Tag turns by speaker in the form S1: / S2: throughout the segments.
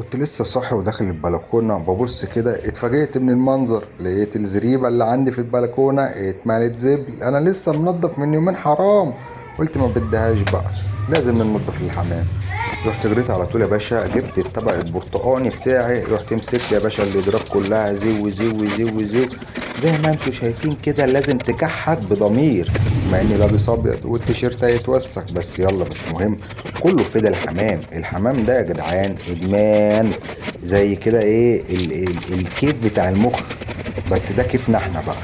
S1: كنت لسه صاحي وداخل البلكونة ببص كده اتفاجئت من المنظر. لقيت الزريبة اللي عندي في البلكونة اتملت زبل. انا لسه منضف من يومين حرام. قلت ما بديهاش بقى، لازم ننضف الحمام. رحت جريت على طول يا باشا، جبت الطبق البرتقاني بتاعي، رحت مسكت يا باشا الادراك كلها زو زو زو زو. زي ما انتوا شايفين كده لازم تكحت بضمير، مع اني لابس ابيض والتيشيرت هيتوسخ، بس يلا مش مهم. كله فدا الحمام. الحمام ده يا جدعان ادمان، زي كده ايه الكيف بتاع المخ. بس ده كيفنا احنا بقى.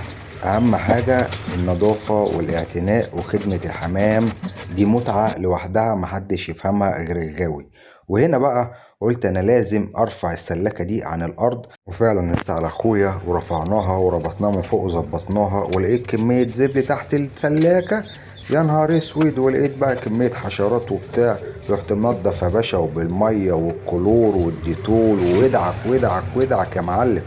S1: اهم حاجة النظافة والاعتناء وخدمة الحمام، دي متعة لوحدها محدش يفهمها غير الغاوي. وهنا بقى قلت انا لازم ارفع السلكة دي عن الارض، وفعلا نطلع على اخويا ورفعناها وربطناها من فوق وظبطناها، ولقيت كمية زبل تحت السلاكة. يا نهار اسود، ولقيت بقى كمية حشرات وبتاع. رحت منضف يا باشا وبالمية والكلور والديتول، وادعك وادعك وادعك يا معلم.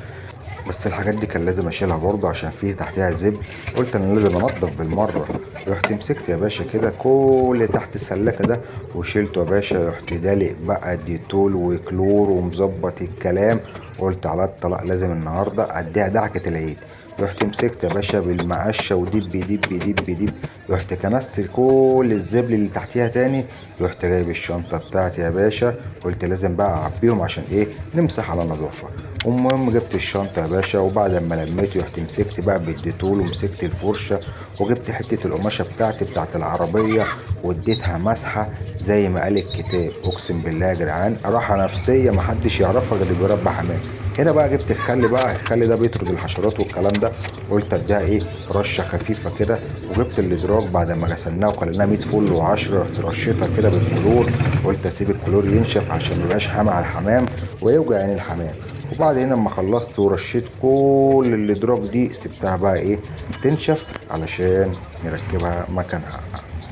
S1: بس الحاجات دي كان لازم اشيلها برضه عشان فيه تحتها زبل. قلت انا لازم انضف بالمره. رحت مسكت يا باشا كده كل اللي تحت السلاكه ده وشيلته يا باشا. رحت دالق بقى ديتول وكلور ومظبط الكلام. قلت على الطلاق لازم النهارده اديها دعكه العيد. رحت مسكت يا باشا بالمقشه ودب دب دب دب. رحت كنست كل الزبل اللي تحتيها تاني. رحت جايب الشنطه بتاعتي يا باشا. قلت لازم بقى اعبيهم عشان ايه، نمسح على نظافه. المهم جبت الشنطة يا باشا، وبعد ما لميت رحت مسكت بقى بالديتول ومسكت الفرشة، وجبت حتة القماشة بتاعتي بتاعت العربية واديتها مسحة زي ما قال الكتاب. اقسم بالله يا جدعان راحة نفسية محدش يعرفها غير اللي بيربى حمام. هنا بقى جبت الخل بقى، الخل ده بيطرد الحشرات والكلام ده. قلت اديها ايه، رشة خفيفة كده. وجبت الادراج بعد ما غسلناها وخليناها 100 فل و10، رحت رشيتها كده بالكلور. قلت اسيب الكلور ينشف عشان ميبقاش حامي على الحمام ويوجع عين الحمام. وبعدين لما خلصت ورشيت كل الادراج دي سبتها بقى ايه تنشف علشان نركبها مكانها.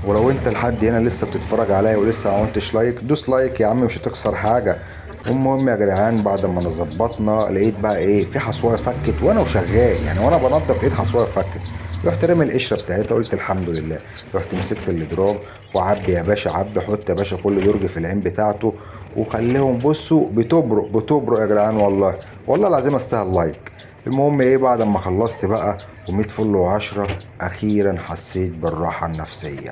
S1: ولو انت لحد هنا لسه بتتفرج عليا ولسه ما عملتش لايك، دوس لايك يا عم مش هتخسر حاجه. المهم يا جدعان بعد ما ظبطنا لقيت بقى ايه في حصوايه فكت وانا وشغال، يعني وانا بنضف لقيت حصوايه فكت. رحت رامي القشره بتاعتها قلت الحمد لله. رحت مسكت الادراج وعبي يا باشا عبي، حط يا باشا كل درج في العين بتاعته، وخليهم بصوا بتبرق بتبرق يا جدعان. والله العظيم استاهل لايك. المهم ايه بعد ما خلصت بقى وميت فل وعشرة، اخيرا حسيت بالراحه النفسيه.